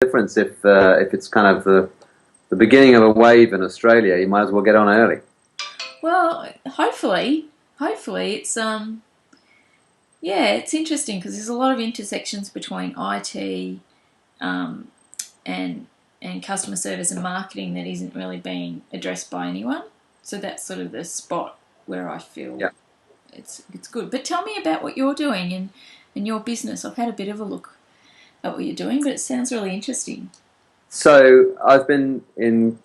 difference if it's kind of the beginning of a wave in Australia. You might as well get on early. Well, hopefully it's it's interesting because there's a lot of intersections between IT and customer service and marketing that isn't really being addressed by anyone. So that's sort of the spot where I feel it's good. But tell me about what you're doing in your business. I've had a bit of a look at what you're doing, but it sounds really interesting. So I've been in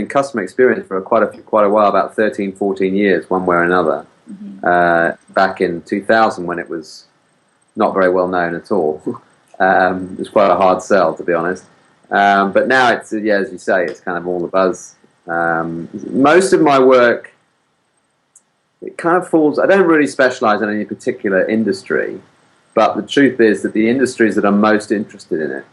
customer experience for quite a while, about 13, 14 years, one way or another. Back in 2000, when it was not very well known at all, it was quite a hard sell, to be honest. But now it's as you say, it's kind of all the buzz. Most of my work, it kind of falls. I don't really specialize in any particular industry, but the truth is that the industries that I'm most interested in it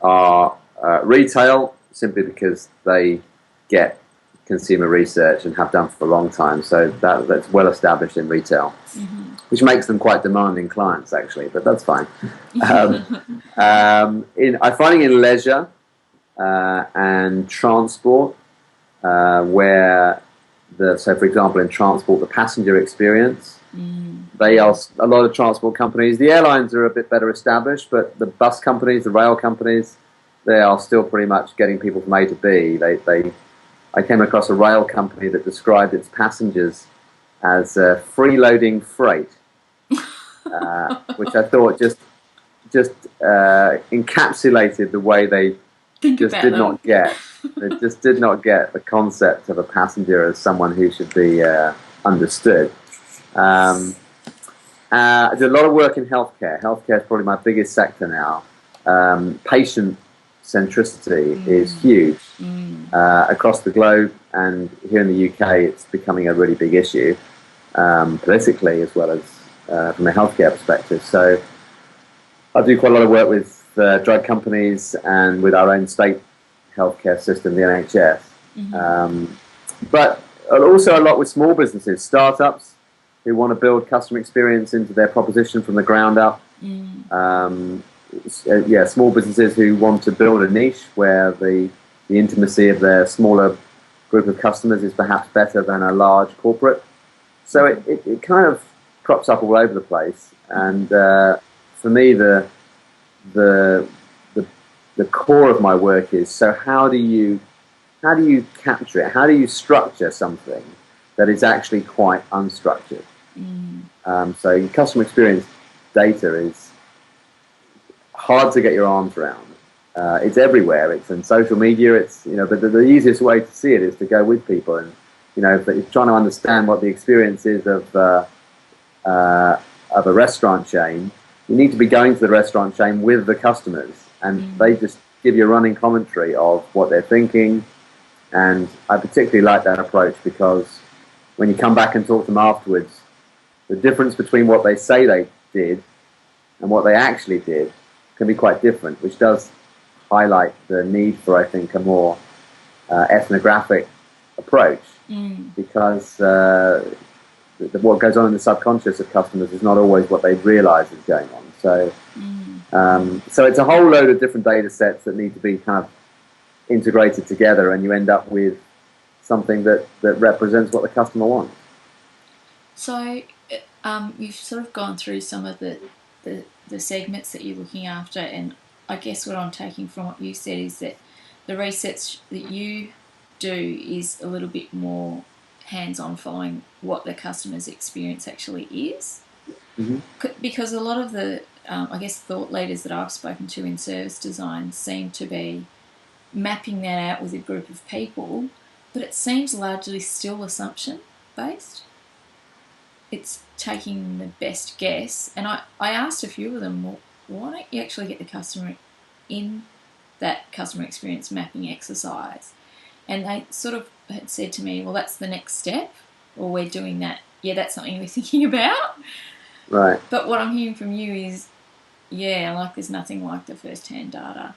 are retail, simply because they get consumer research and have done for a long time. So that's well established in retail, which makes them quite demanding clients, actually, but that's fine. I'm finding in leisure and transport, where for example, in transport, the passenger experience, they are a lot of transport companies. The airlines are a bit better established, but the bus companies, the rail companies, they are still pretty much getting people from A to B. I came across a rail company that described its passengers as freeloading freight, which I thought just encapsulated the way they did not get. They just did not get the concept of a passenger as someone who should be understood. I did a lot of work in healthcare. Healthcare is probably my biggest sector now. Patient centricity is huge across the globe, and here in the UK it's becoming a really big issue, politically as well as from a healthcare perspective. So I do quite a lot of work with drug companies and with our own state healthcare system, the NHS, but also a lot with small businesses, startups who want to build customer experience into their proposition from the ground up. Small businesses who want to build a niche where the intimacy of their smaller group of customers is perhaps better than a large corporate. So it kind of crops up all over the place. And for me, the core of my work is, so how do you capture it? How do you structure something that is actually quite unstructured? So your customer experience data is hard to get your arms around. It's everywhere. It's in social media. It's but the easiest way to see it is to go with people, and if you're trying to understand what the experience is of a restaurant chain, you need to be going to the restaurant chain with the customers, and they just give you a running commentary of what they're thinking. And I particularly like that approach because when you come back and talk to them afterwards, the difference between what they say they did and what they actually did can be quite different, which does highlight the need for, I think, a more ethnographic approach, because what goes on in the subconscious of customers is not always what they realise is going on. So, so it's a whole load of different data sets that need to be kind of integrated together, and you end up with something that represents what the customer wants. So you've sort of gone through some of the segments that you're looking after, and I guess what I'm taking from what you said is that the research that you do is a little bit more hands-on, following what the customer's experience actually is. Because a lot of the, I guess, thought leaders that I've spoken to in service design seem to be mapping that out with a group of people, but it seems largely still assumption-based. It's taking the best guess. And I asked a few of them, well, why don't you actually get the customer in that customer experience mapping exercise? And they sort of had said to me, well, that's the next step, or we're doing that. Yeah, that's something we're thinking about. Right. But what I'm hearing from you is, there's nothing like the first-hand data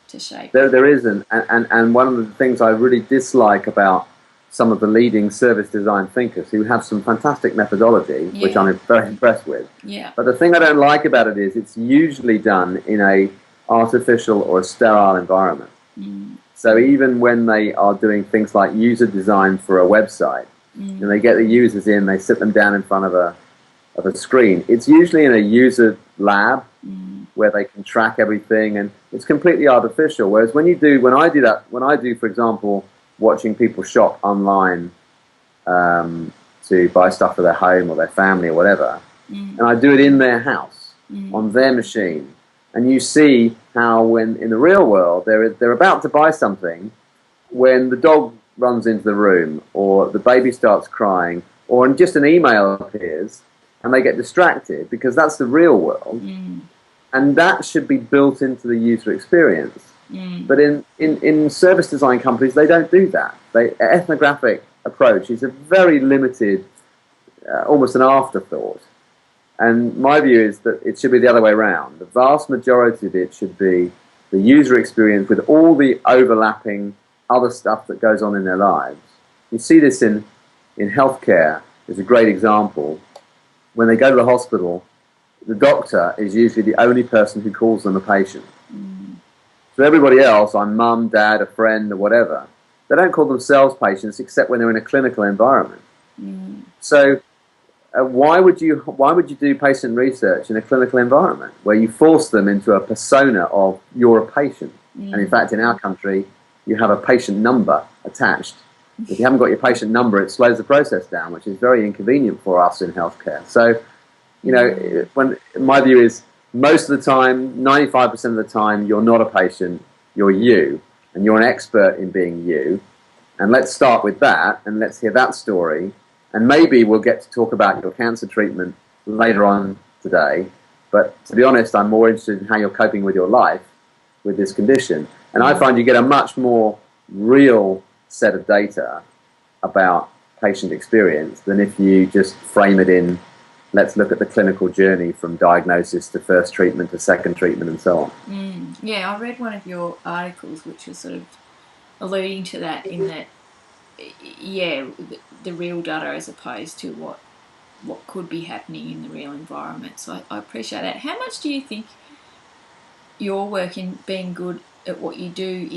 to shape. There isn't. And one of the things I really dislike about some of the leading service design thinkers who have some fantastic methodology, which I'm very impressed with. Yeah. But the thing I don't like about it is it's usually done in a artificial or a sterile environment. So even when they are doing things like user design for a website, and they get the users in, they sit them down in front of a screen, it's usually in a user lab where they can track everything, and it's completely artificial. Whereas when I do, for example, watching people shop online to buy stuff for their home or their family or whatever, and I do it in their house, on their machine, and you see how when in the real world they're about to buy something, when the dog runs into the room or the baby starts crying or just an email appears and they get distracted, because that's the real world, and that should be built into the user experience. But in service design companies, they don't do that. Ethnographic approach is a very limited, almost an afterthought. And my view is that it should be the other way around. The vast majority of it should be the user experience with all the overlapping other stuff that goes on in their lives. You see this in healthcare. Is a great example. When they go to the hospital, the doctor is usually the only person who calls them a patient. So everybody else, I'm mum, dad, a friend, or whatever, they don't call themselves patients except when they're in a clinical environment. So why would you do patient research in a clinical environment where you force them into a persona of you're a patient? And in fact, in our country, you have a patient number attached. If you haven't got your patient number, it slows the process down, which is very inconvenient for us in healthcare. So, when my view is most of the time, 95% of the time, you're not a patient, you're you, and you're an expert in being you. And let's start with that, and let's hear that story. And maybe we'll get to talk about your cancer treatment later on today. But to be honest, I'm more interested in how you're coping with your life with this condition. And I find you get a much more real set of data about patient experience than if you just frame it in, let's look at the clinical journey from diagnosis to first treatment to second treatment and so on. Yeah, I read one of your articles which was sort of alluding to that, in that, the real data as opposed to what could be happening in the real environment. So I appreciate that. How much do you think your work in being good at what you do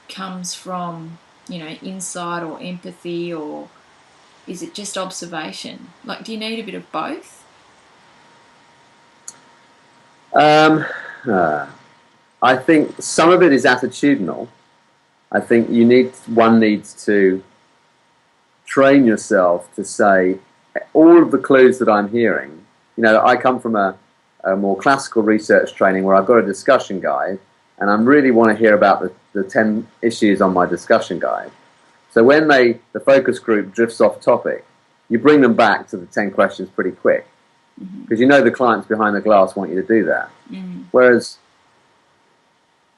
comes from, insight or empathy, or is it just observation? Like, do you need a bit of both? I think some of it is attitudinal. I think one needs to train yourself to say, all of the clues that I'm hearing, I come from a more classical research training where I've got a discussion guide, and I really want to hear about the 10 issues on my discussion guide. So when the focus group drifts off topic, you bring them back to the 10 questions pretty quick, because the clients behind the glass want you to do that. Whereas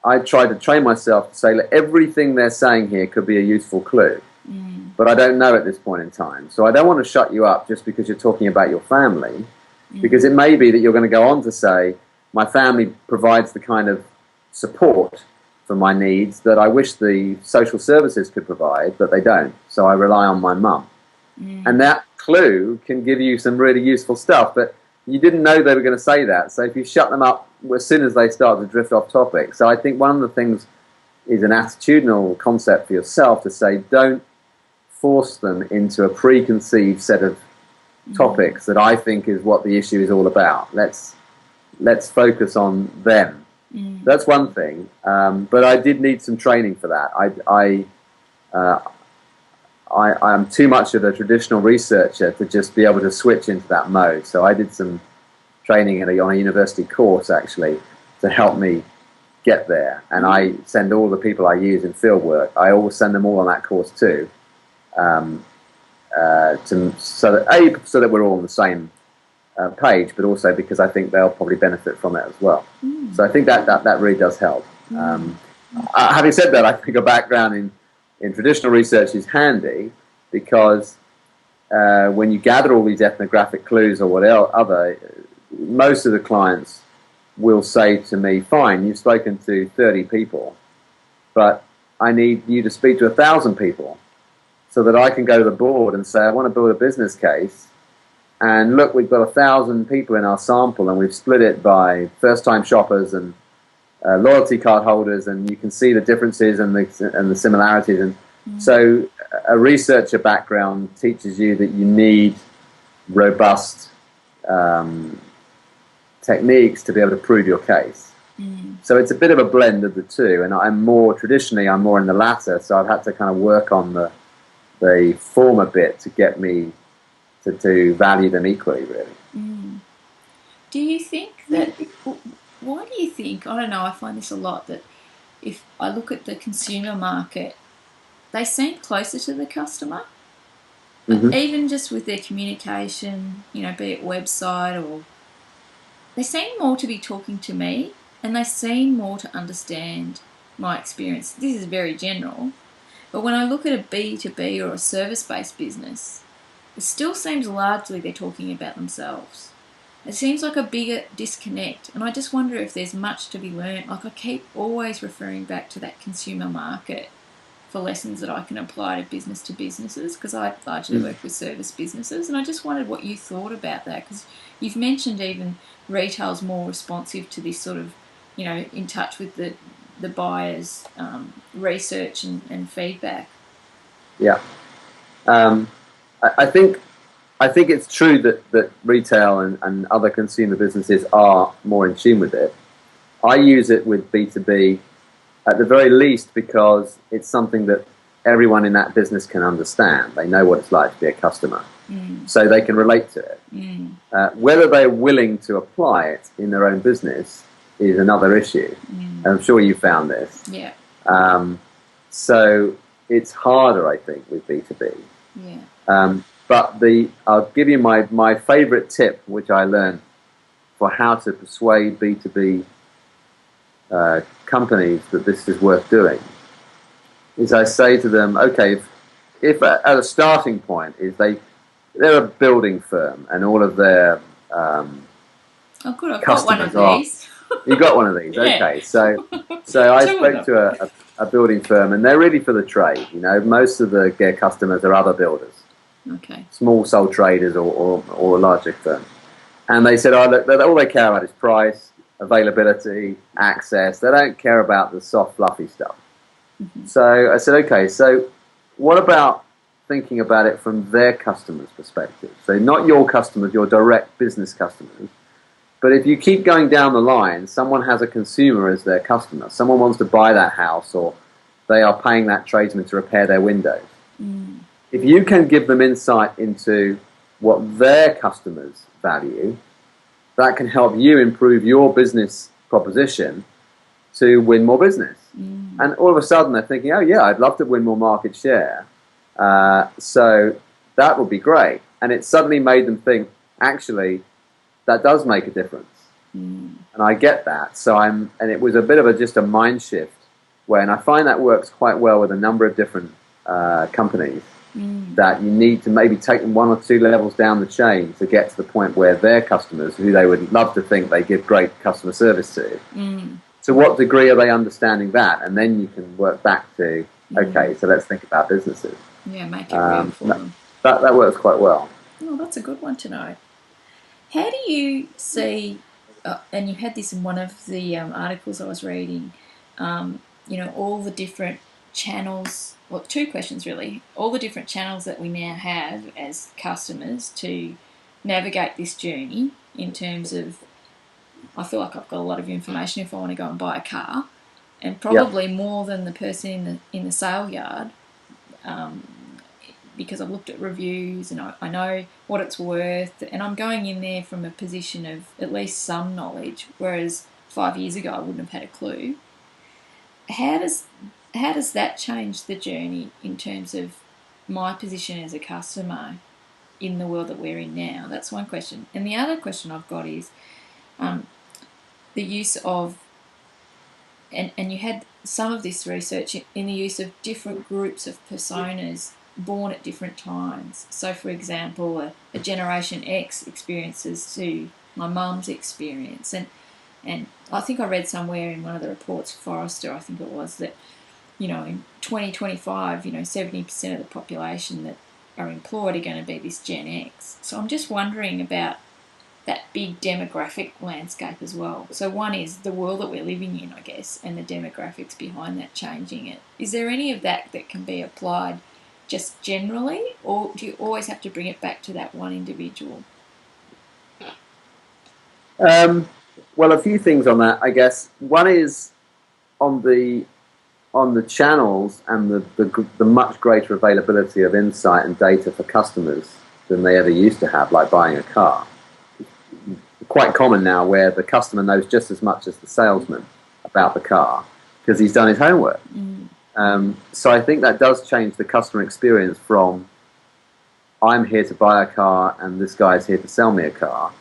I try to train myself to say, look, everything they're saying here could be a useful clue, but I don't know at this point in time. So I don't want to shut you up just because you're talking about your family, because it may be that you're going to go on to say, my family provides the kind of support for my needs that I wish the social services could provide, but they don't. So I rely on my mum. And that clue can give you some really useful stuff, but you didn't know they were going to say that. So if you shut them up as soon as they start to drift off topic. So I think one of the things is an attitudinal concept for yourself to say, don't force them into a preconceived set of topics that I think is what the issue is all about. Let's focus on them. That's one thing, but I did need some training for that. I am too much of a traditional researcher to just be able to switch into that mode. So I did some training on a university course, actually, to help me get there. And I send all the people I use in field work, I always send them all on that course too, so that we're all on the same page, but also because I think they'll probably benefit from it as well. So I think that really does help. Having said that, I think a background in traditional research is handy, because when you gather all these ethnographic clues or whatever, most of the clients will say to me, fine, you've spoken to 30 people, but I need you to speak to 1,000 people so that I can go to the board and say, I want to build a business case. And look, we've got 1,000 people in our sample, and we've split it by first-time shoppers and loyalty card holders, and you can see the differences and the similarities. And so a researcher background teaches you that you need robust techniques to be able to prove your case. So it's a bit of a blend of the two, and I'm more in the latter, so I've had to kind of work on the former bit to get me to value them equally, really. Do you think that, why do you think, I don't know, I find this a lot, that if I look at the consumer market, they seem closer to the customer, even just with their communication, be it website, or they seem more to be talking to me, and they seem more to understand my experience. This is very general, but when I look at a B2B or a service-based business, it still seems largely they're talking about themselves. It seems like a bigger disconnect, and I just wonder if there's much to be learnt. Like, I keep always referring back to that consumer market for lessons that I can apply to businesses, because I largely work with service businesses, and I just wondered what you thought about that, because you've mentioned even retail's more responsive to this sort of, in touch with the buyers' research and feedback. Yeah. I think it's true that retail and other consumer businesses are more in tune with it. I use it with B2B at the very least because it's something that everyone in that business can understand. They know what it's like to be a customer, so they can relate to it. Whether they're willing to apply it in their own business is another issue. And I'm sure you found this. Yeah. So it's harder, I think, with B2B. Yeah. But I'll give you my favourite tip, which I learned for how to persuade B2B companies that this is worth doing, is I say to them, okay, if at a starting point is they're a building firm and all of their oh, good, I've got one of these. You got one of these, okay. So I spoke to a building firm, and they're really for the trade. Most of their customers are other builders. Okay. Small sole traders or larger firms. And they said, look, all they care about is price, availability, access. They don't care about the soft, fluffy stuff. So I said, okay, so what about thinking about it from their customers' perspective? So not your customers, your direct business customers, but if you keep going down the line, someone has a consumer as their customer. Someone wants to buy that house, or they are paying that tradesman to repair their windows. If you can give them insight into what their customers value, that can help you improve your business proposition to win more business. And all of a sudden they're thinking, oh yeah, I'd love to win more market share. So that would be great. And it suddenly made them think, actually, that does make a difference. And I get that. And it was a bit of just a mind shift, and I find that works quite well with a number of different companies. That you need to maybe take them one or two levels down the chain to get to the point where their customers, who they would love to think they give great customer service to, to what degree are they understanding that? And then you can work back to, okay, so let's think about businesses. Yeah, make it real for them. That works quite well. Oh, that's a good one to know. How do you see, and you had this in one of the articles I was reading, all the different channels, well, two questions really, all the different channels that we now have as customers to navigate this journey in terms of, I feel like I've got a lot of information if I want to go and buy a car, and probably more than the person in the sale yard, because I've looked at reviews and I know what it's worth, and I'm going in there from a position of at least some knowledge, whereas 5 years ago I wouldn't have had a clue. How does that change the journey in terms of my position as a customer in the world that we're in now? That's one question. And the other question I've got is the use of, and you had some of this research in the use of different groups of personas born at different times. So, for example, a Generation X experiences to my mum's experience. And I think I read somewhere in one of the reports, Forrester, I think it was, that in 2025, 70% of the population that are employed are going to be this Gen X. So I'm just wondering about that big demographic landscape as well. So one is the world that we're living in, I guess, and the demographics behind that changing it. Is there any of that that can be applied just generally, or do you always have to bring it back to that one individual? Well, a few things on that, I guess. One is on the channels and the much greater availability of insight and data for customers than they ever used to have, like buying a car. Quite common now where the customer knows just as much as the salesman about the car because he's done his homework. So I think that does change the customer experience from I'm here to buy a car and this guy's here to sell me a car.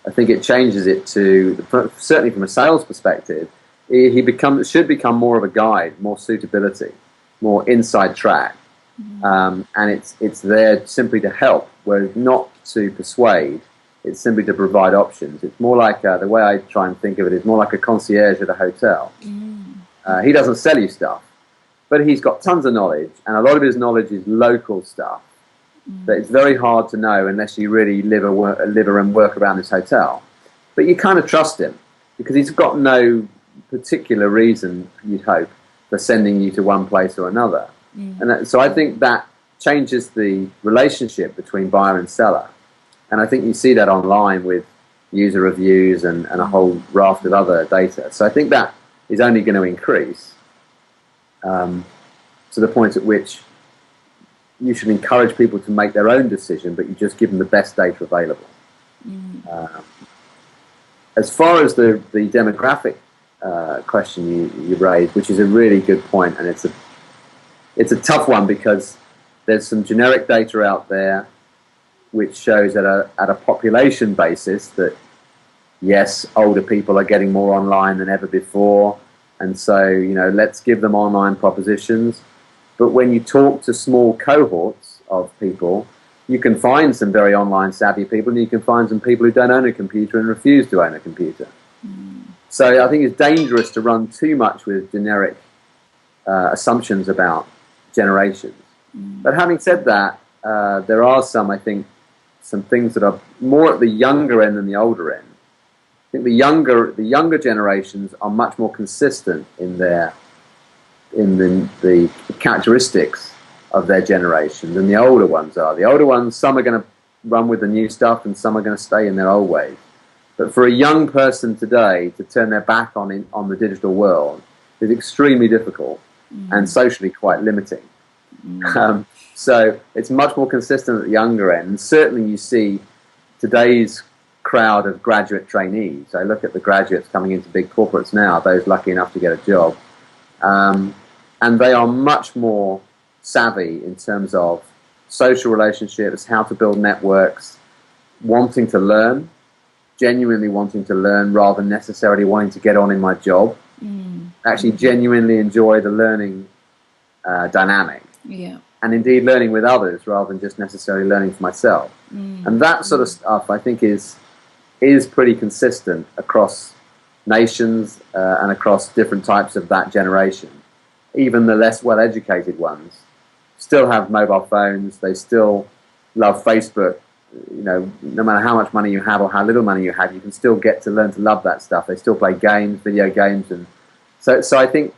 I think it changes it to, certainly from a sales perspective, he should become more of a guide, more suitability, more inside track. And it's there simply to help, whereas not to persuade. It's simply to provide options. It's more like, the way I try and think of it is more like a concierge at a hotel. He doesn't sell you stuff, but he's got tons of knowledge, and a lot of his knowledge is local stuff that it's very hard to know unless you really live and work around this hotel. But you kind of trust him because he's got no particular reason, you'd hope, for sending you to one place or another. And so I think that changes the relationship between buyer and seller. And I think you see that online with user reviews and a whole raft of other data. So I think that is only going to increase to the point at which you should encourage people to make their own decision, but you just give them the best data available. As far as the demographic question you raised, which is a really good point, and it's a tough one because there's some generic data out there which shows at a population basis that, yes, older people are getting more online than ever before, and so, let's give them online propositions. But when you talk to small cohorts of people, you can find some very online savvy people, and you can find some people who don't own a computer and refuse to own a computer. So I think it's dangerous to run too much with generic assumptions about generations. But having said that, there are some things that are more at the younger end than the older end. I think the younger generations are much more consistent in the characteristics of their generation than the older ones are. The older ones, some are going to run with the new stuff and some are going to stay in their old ways. But for a young person today to turn their back on the digital world is extremely difficult and socially quite limiting. So it's much more consistent at the younger end. And certainly you see today's crowd of graduate trainees. I look at the graduates coming into big corporates now, those lucky enough to get a job. And they are much more savvy in terms of social relationships, how to build networks, wanting to learn, genuinely wanting to learn rather than necessarily wanting to get on in my job. Actually genuinely enjoy the learning dynamic. And indeed learning with others rather than just necessarily learning for myself. And that sort of stuff I think is pretty consistent across nations and across different types of that generation. Even the less well-educated ones still have mobile phones. They still love Facebook. No matter how much money you have or how little money you have, you can still get to learn to love that stuff. They still play games, video games. And so I think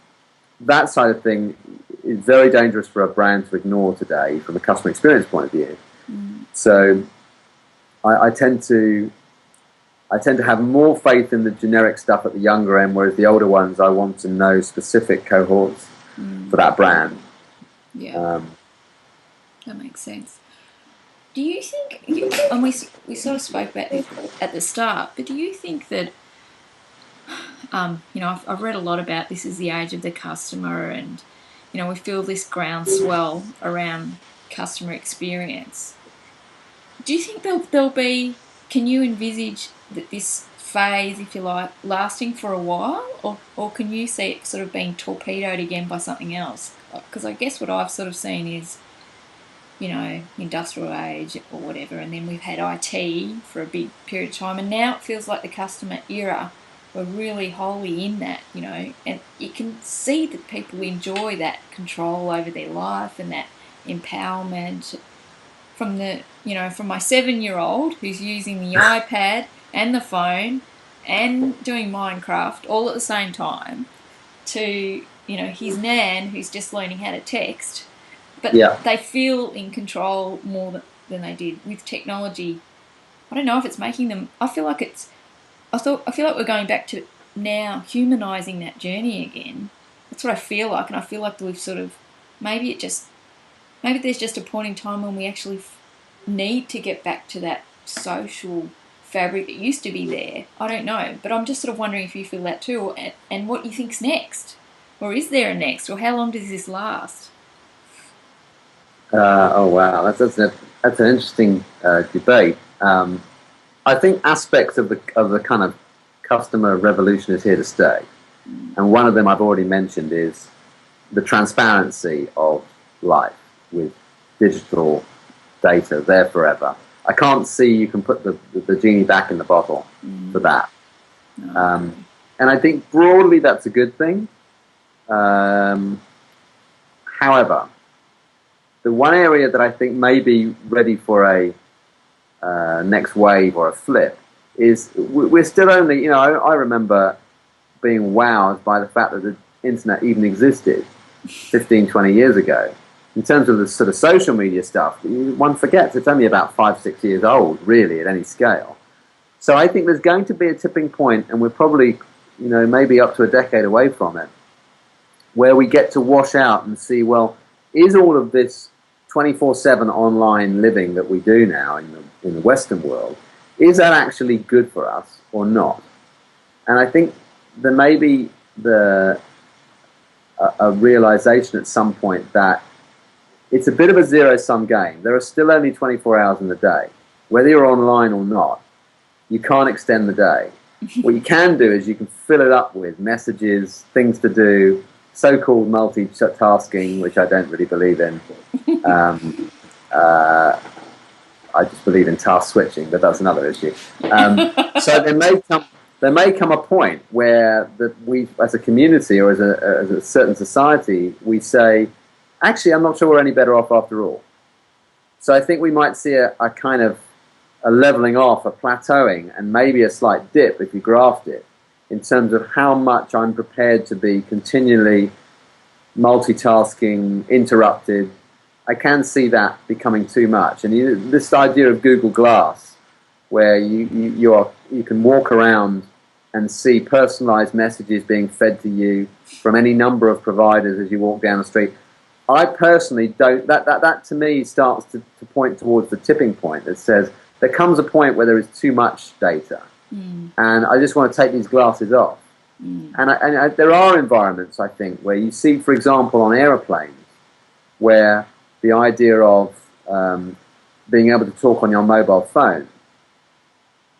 that side of thing is very dangerous for a brand to ignore today from a customer experience point of view. So I tend to have more faith in the generic stuff at the younger end, whereas the older ones, I want to know specific cohorts for that brand. That makes sense. Do you think, and we sort of spoke about this at the start, but do you think that, I've read a lot about this is the age of the customer, and, we feel this groundswell around customer experience. Do you think there'll be, can you envisage that this phase, if you like, lasting for a while, or can you see it sort of being torpedoed again by something else? Because I guess what I've sort of seen is, industrial age or whatever, and then we've had IT for a big period of time, and now it feels like the customer era, we're really wholly in that, and you can see that people enjoy that control over their life and that empowerment from my 7-year-old who's using the iPad and the phone and doing Minecraft all at the same time to, his nan who's just learning how to text, but they feel in control more than they did with technology. I don't know if it's making them. I feel like we're going back to now humanising that journey again. That's what I feel like, and I feel like we've sort of maybe there's just a point in time when we actually need to get back to that social fabric that used to be there. I don't know, but I'm just sort of wondering if you feel that too, and what you think's next, or is there a next, or how long does this last? Oh wow, that's an interesting debate. I think aspects of the kind of customer revolution is here to stay, and one of them I've already mentioned is the transparency of life with digital data there forever. I can't see you can put the genie back in the bottle for that. No. And I think broadly that's a good thing. However, the one area that I think may be ready for a next wave or a flip is we're still only, I remember being wowed by the fact that the internet even existed 15, 20 years ago. In terms of the sort of social media stuff, one forgets it's only about 5-6 years old, really, at any scale. So I think there's going to be a tipping point, and we're probably, maybe up to a decade away from it, where we get to wash out and see, well, is all of this 24/7 online living that we do now in the Western world, is that actually good for us or not? And I think there may be a realization at some point that it's a bit of a zero-sum game. There are still only 24 hours in the day. Whether you're online or not, you can't extend the day. What you can do is you can fill it up with messages, things to do, so-called multitasking, which I don't really believe in. I just believe in task switching, but that's another issue. So there may come a point where we, as a community or as a certain society, we say, actually, I'm not sure we're any better off after all. So I think we might see a kind of a leveling off, a plateauing, and maybe a slight dip if you graft it, in terms of how much I'm prepared to be continually multitasking, interrupted. I can see that becoming too much. And this idea of Google Glass, where you can walk around and see personalized messages being fed to you from any number of providers as you walk down the street. I personally don't. That to me starts to point towards the tipping point that says there comes a point where there is too much data, and I just want to take these glasses off. And there are environments, I think, where you see, for example, on aeroplanes, where the idea of being able to talk on your mobile phone,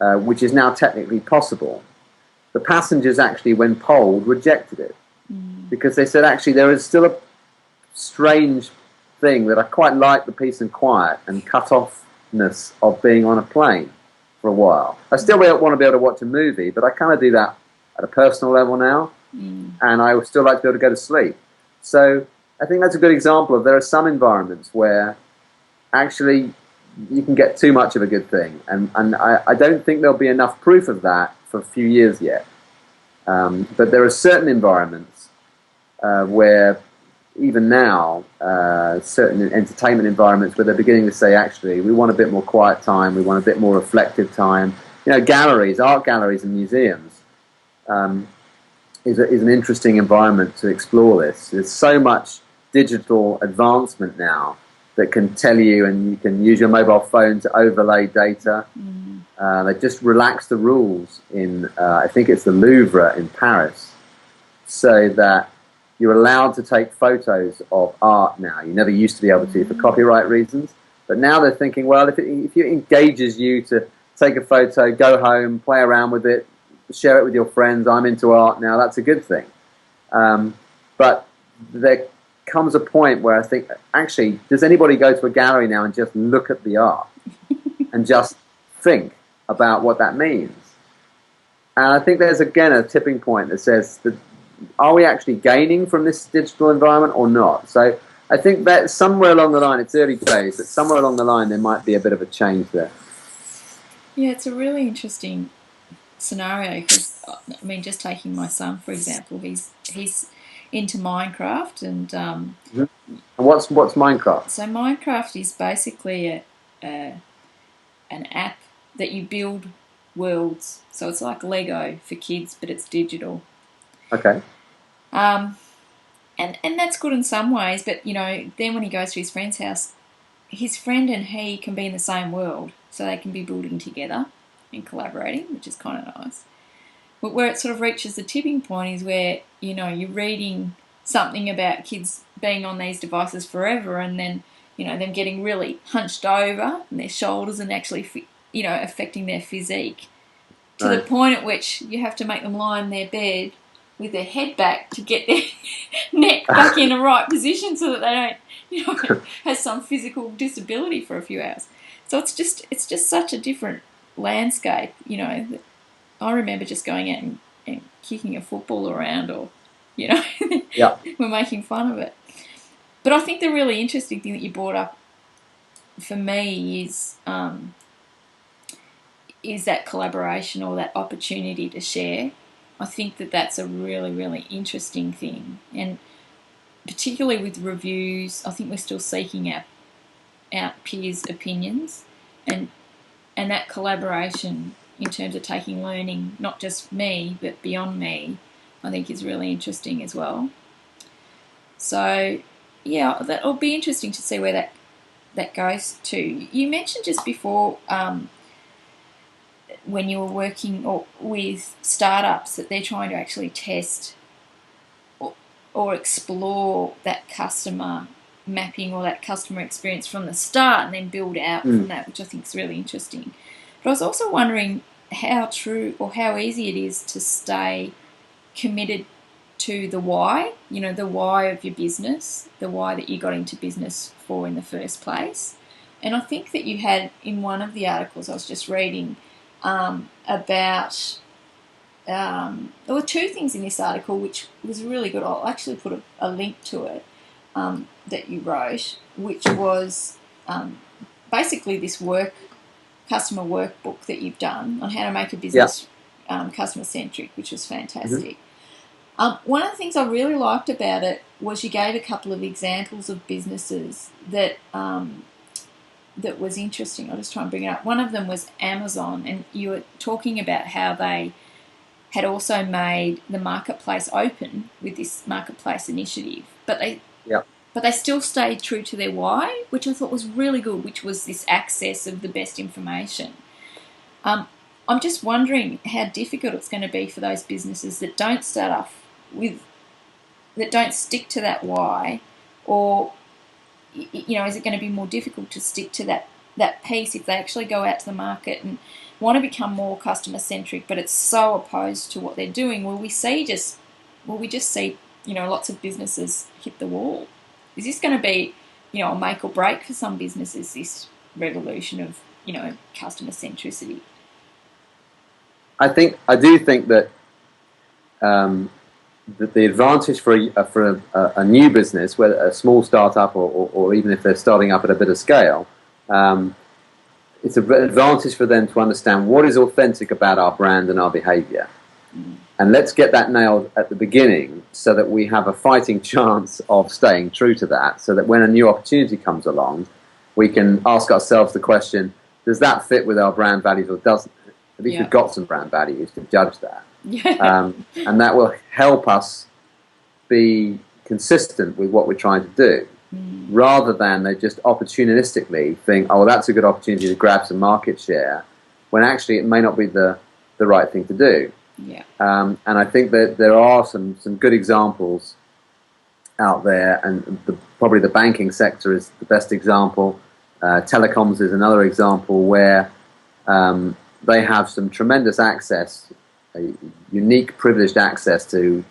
which is now technically possible, the passengers actually, when polled, rejected it because they said actually there is still a strange thing that I quite like the peace and quiet and cut-offness of being on a plane for a while. I still want to be able to watch a movie, but I kind of do that at a personal level now, and I would still like to be able to go to sleep. So I think that's a good example of there are some environments where actually you can get too much of a good thing, and I don't think there'll be enough proof of that for a few years yet. But there are certain environments where even now, certain entertainment environments where they're beginning to say, actually, we want a bit more quiet time, we want a bit more reflective time. Galleries, art galleries and museums is an interesting environment to explore this. There's so much digital advancement now that can tell you, and you can use your mobile phone to overlay data. They just relaxed the rules in, I think it's the Louvre in Paris, so that you're allowed to take photos of art now. You never used to be able to for copyright reasons. But now they're thinking, well, if it engages you to take a photo, go home, play around with it, share it with your friends, I'm into art now, that's a good thing. But there comes a point where I think, actually, does anybody go to a gallery now and just look at the art and just think about what that means? And I think there's, again, a tipping point that says that are we actually gaining from this digital environment or not? So I think that somewhere along the line, it's early days, but somewhere along the line there might be a bit of a change there. Yeah, it's a really interesting scenario because, I mean, just taking my son for example, he's into Minecraft, and And what's Minecraft? so Minecraft is basically an app that you build worlds. So it's like Lego for kids, but it's digital. Okay. And that's good in some ways, but then when he goes to his friend's house, his friend and he can be in the same world, so they can be building together and collaborating, which is kind of nice. But where it sort of reaches the tipping point is where you're reading something about kids being on these devices forever, and then them getting really hunched over and their shoulders and actually affecting their physique to the point at which you have to make them lie in their bed with their head back to get their neck back in the right position so that they don't have some physical disability for a few hours. So it's just such a different landscape. I remember just going out and kicking a football around, or Yeah. we're making fun of it. But I think the really interesting thing that you brought up for me is that collaboration or that opportunity to share. I think that that's a really, really interesting thing. And particularly with reviews, I think we're still seeking out peers' opinions, and that collaboration in terms of taking learning, not just me, but beyond me, I think is really interesting as well. So, yeah, that'll be interesting to see where that goes to. You mentioned just before when you were working with startups that they're trying to actually test or explore that customer mapping or that customer experience from the start and then build out from that, which I think is really interesting. But I was also wondering how true or how easy it is to stay committed to the why, the why of your business, the why that you got into business for in the first place. And I think that you had in one of the articles I was just reading about there were two things in this article which was really good. I'll actually put a link to it that you wrote, which was basically this customer workbook that you've done on how to make a business customer centric, which was fantastic. One of the things I really liked about it was you gave a couple of examples of businesses that that was interesting. I'll just try and bring it up. One of them was Amazon, and you were talking about how they had also made the marketplace open with this marketplace initiative, but they still stayed true to their why, which I thought was really good, which was this access of the best information. I'm just wondering how difficult it's going to be for those businesses that don't start off with, that don't stick to that why, or is it going to be more difficult to stick to that piece if they actually go out to the market and want to become more customer centric, but it's so opposed to what they're doing? Will we just see lots of businesses hit the wall? Is this going to be a make or break for some businesses, this revolution of customer centricity? I do think that that the advantage for a new business, whether a small startup or even if they're starting up at a bit of scale, it's an advantage for them to understand what is authentic about our brand and our behavior. And let's get that nailed at the beginning so that we have a fighting chance of staying true to that, so that when a new opportunity comes along, we can ask ourselves the question, does that fit with our brand values or doesn't it? At least we've got some brand values to judge that. And that will help us be consistent with what we're trying to do, rather than they just opportunistically think, oh, well, that's a good opportunity to grab some market share, when actually it may not be the right thing to do. And I think that there are some good examples out there, and probably the banking sector is the best example. Telecoms is another example where they have some tremendous access, a unique privileged access to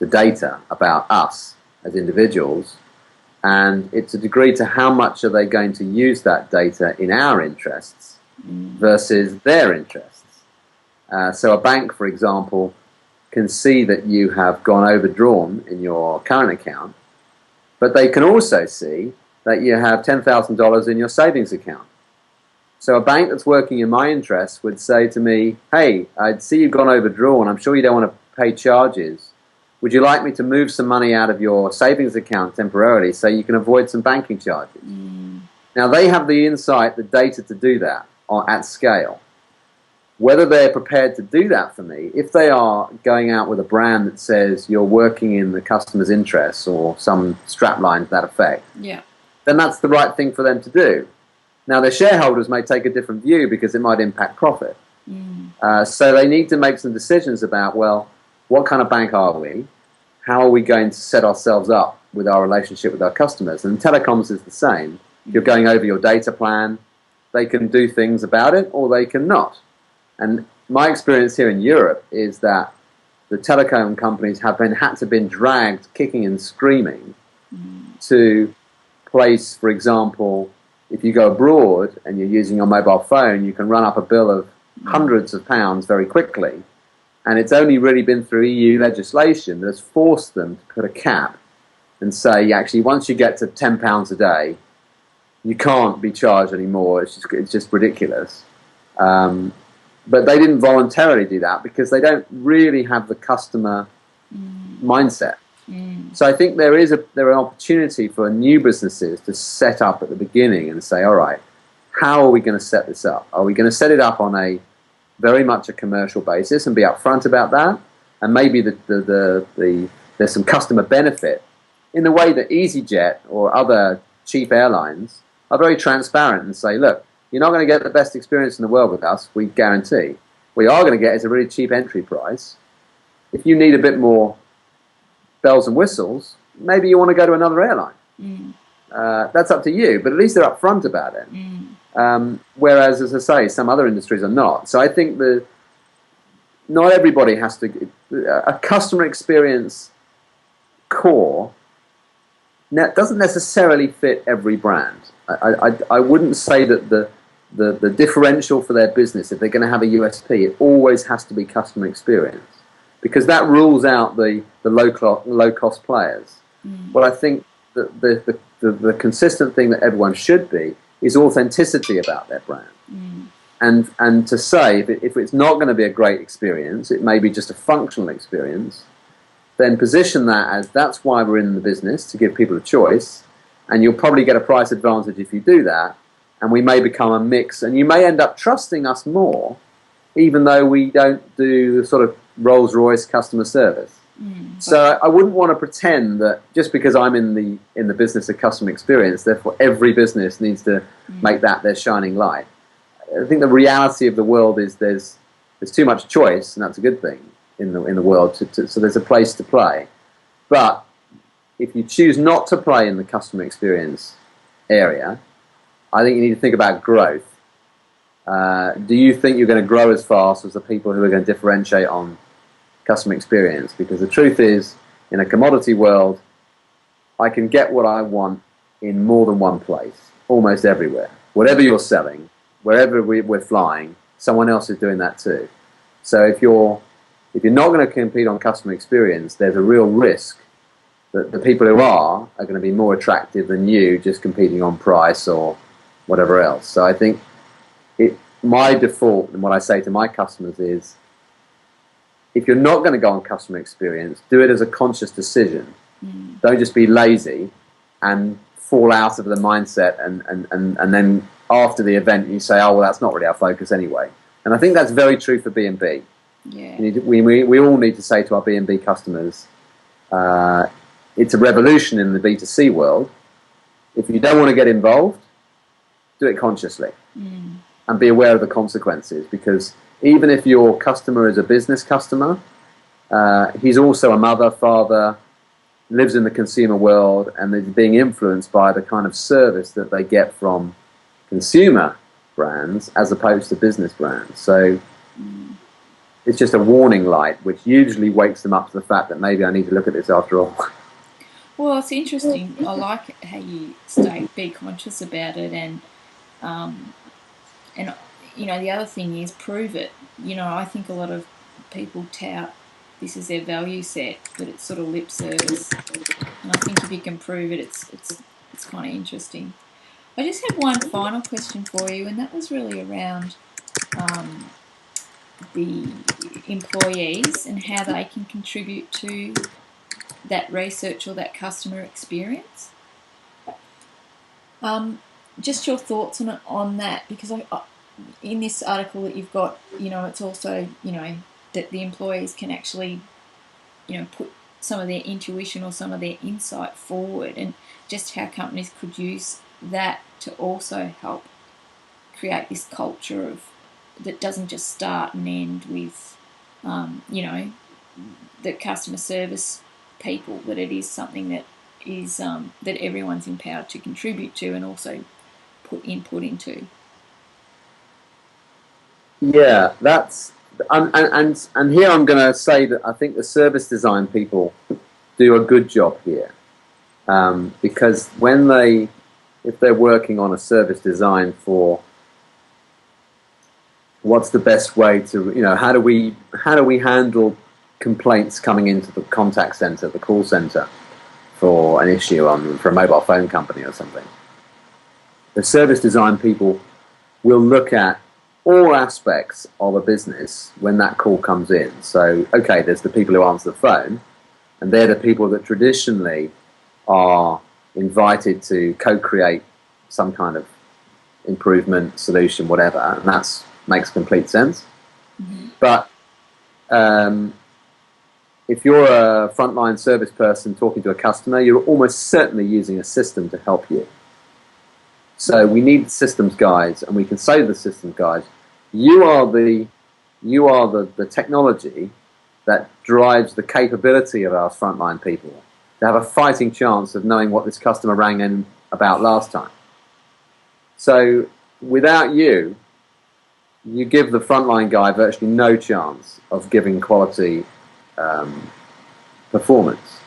data about us as individuals, and it's a degree to how much are they going to use that data in our interests versus their interests. So a bank, for example, can see that you have gone overdrawn in your current account, but they can also see that you have $10,000 in your savings account. So a bank that's working in my interests would say to me, hey, I see you've gone overdrawn. I'm sure you don't want to pay charges. Would you like me to move some money out of your savings account temporarily so you can avoid some banking charges? Now, they have the insight, the data to do that at scale. Whether they're prepared to do that for me, if they are going out with a brand that says you're working in the customer's interests or some strapline to that effect, then that's the right thing for them to do. Now, their shareholders may take a different view because it might impact profit. So they need to make some decisions about, well, what kind of bank are we? How are we going to set ourselves up with our relationship with our customers? And telecoms is the same. You're going over your data plan. They can do things about it or they can not. And my experience here in Europe is that the telecom companies had to been dragged kicking and screaming to place, for example, if you go abroad and you're using your mobile phone, you can run up a bill of hundreds of pounds very quickly. And it's only really been through EU legislation that has forced them to put a cap and say, actually, once you get to £10 a day, you can't be charged anymore. It's just ridiculous. But they didn't voluntarily do that because they don't really have the customer mindset. So I think there is an opportunity for new businesses to set up at the beginning and say, all right, how are we going to set this up? Are we going to set it up on a very much a commercial basis and be upfront about that? And maybe there's some customer benefit in the way that EasyJet or other cheap airlines are very transparent and say, look, you're not going to get the best experience in the world with us, we guarantee. What you are going to get is a really cheap entry price. If you need a bit more bells and whistles, maybe you want to go to another airline. That's up to you, but at least they're upfront about it. Whereas, as I say, some other industries are not. So I think not everybody has to... A customer experience core doesn't necessarily fit every brand. I wouldn't say that the differential for their business, if they're going to have a USP, it always has to be customer experience, because that rules out the low-cost players. Well, I think that the consistent thing that everyone should be is authenticity about their brand. And to say, if it's not going to be a great experience, it may be just a functional experience, then position that as that's why we're in the business, to give people a choice, and you'll probably get a price advantage if you do that, and we may become a mix, and you may end up trusting us more, even though we don't do the sort of Rolls-Royce customer service. So I wouldn't want to pretend that just because I'm in the business of customer experience, therefore every business needs to make that their shining light. I think the reality of the world is there's too much choice, and that's a good thing in the world. So there's a place to play, but if you choose not to play in the customer experience area, I think you need to think about growth. Do you think you're going to grow as fast as the people who are going to differentiate on customer experience? Because the truth is, in a commodity world, I can get what I want in more than one place, almost everywhere. Whatever you're selling, wherever we're flying, someone else is doing that too. So if you're not going to compete on customer experience, there's a real risk that the people who are going to be more attractive than you just competing on price or whatever else. So I think my default, and what I say to my customers is, if you're not going to go on customer experience, do it as a conscious decision. Don't just be lazy and fall out of the mindset and then after the event you say, oh, well, that's not really our focus anyway. And I think that's very true for B&B. Yeah. We all need to say to our B&B customers, it's a revolution in the B2C world. If you don't want to get involved, do it consciously and be aware of the consequences, because even if your customer is a business customer, he's also a mother, father, lives in the consumer world, and is being influenced by the kind of service that they get from consumer brands as opposed to business brands. So it's just a warning light, which usually wakes them up to the fact that maybe I need to look at this after all. Well, it's interesting. I like how you be conscious about it, and you know, the other thing is prove it. You know, I think a lot of people tout this is their value set, but it's sort of lip service. And I think if you can prove it, it's kind of interesting. I just have one final question for you, and that was really around the employees and how they can contribute to that research or that customer experience. Just your thoughts on that, because in this article that you've got, it's also, that the employees can actually, put some of their intuition or some of their insight forward, and just how companies could use that to also help create this culture that doesn't just start and end with, the customer service people, that it is something that is that everyone's empowered to contribute to and also put input into. Yeah, that's and here I'm going to say that I think the service design people do a good job here, because if they're working on a service design for what's the best way to, how do we handle complaints coming into the contact center, the call center, for an issue for a mobile phone company or something. The service design people will look at all aspects of a business when that call comes in. So, okay, there's the people who answer the phone, and they're the people that traditionally are invited to co-create some kind of improvement, solution, whatever, and that makes complete sense. Mm-hmm. But if you're a frontline service person talking to a customer, you're almost certainly using a system to help you. So we need systems guys, and we can say to the systems guys, you are the technology that drives the capability of our frontline people to have a fighting chance of knowing what this customer rang in about last time. So without you give the frontline guy virtually no chance of giving quality performance.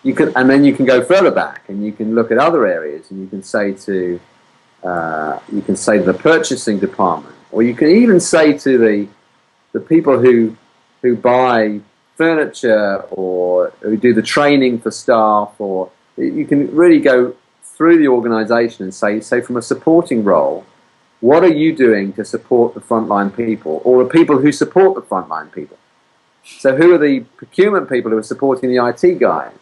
And then you can go further back, and you can look at other areas, and you can say to the purchasing department, or you can even say to the people who buy furniture or who do the training for staff, or you can really go through the organization and say from a supporting role, what are you doing to support the frontline people, or the people who support the frontline people? So who are the procurement people who are supporting the IT guys?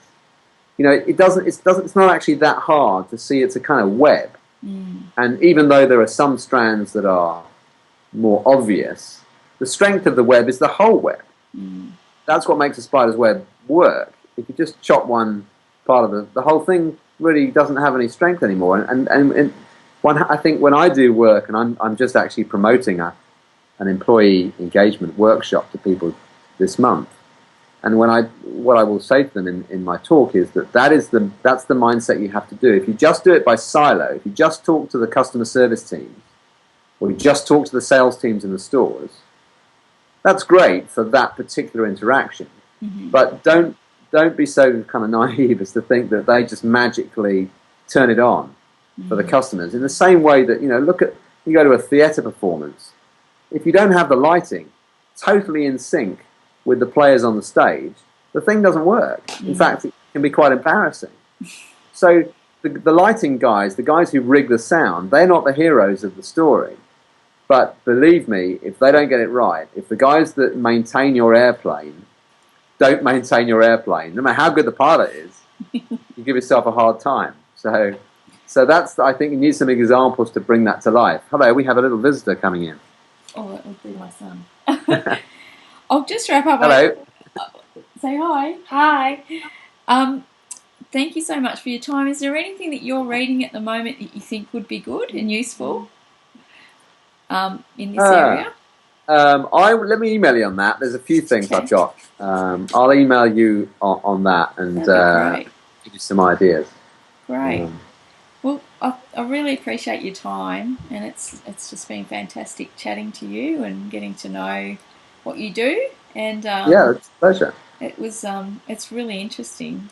It's not actually that hard to see. It's a kind of web. And even though there are some strands that are more obvious, the strength of the web is the whole web. That's what makes a spider's web work. If you just chop one part of the whole thing really doesn't have any strength anymore. And I think when I do work, and I'm just actually promoting an employee engagement workshop to people this month, and what I will say to them in my talk is that's the mindset you have to do. If you just do it by silo, if you just talk to the customer service teams, or you just talk to the sales teams in the stores, that's great for that particular interaction. Mm-hmm. But don't be so kind of naive as to think that they just magically turn it on for the customers. In the same way that, you go to a theatre performance, if you don't have the lighting totally in sync with the players on the stage, the thing doesn't work. In fact, it can be quite embarrassing. So the lighting guys, the guys who rig the sound, they're not the heroes of the story. But believe me, if they don't get it right, if the guys that maintain your airplane don't maintain your airplane, no matter how good the pilot is, you give yourself a hard time. So that's, I think you need some examples to bring that to life. Hello, we have a little visitor coming in. Oh, that would be my son. I'll just wrap up. Hello. Say hi. Hi. Thank you so much for your time. Is there anything that you're reading at the moment that you think would be good and useful in this area? Let me email you on that. There's a few things I've got. I'll email you on that and give you some ideas. Great. Well, I really appreciate your time, and it's just been fantastic chatting to you and getting to know what you do. And yeah, it's a pleasure. It was it's really interesting.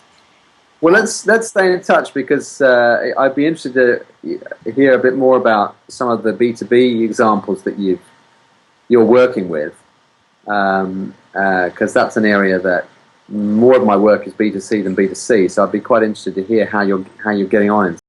Well, let's stay in touch, because I'd be interested to hear a bit more about some of the B2B examples that you're working with, because that's an area that more of my work is B2C than B2C. So I'd be quite interested to hear how you're getting on in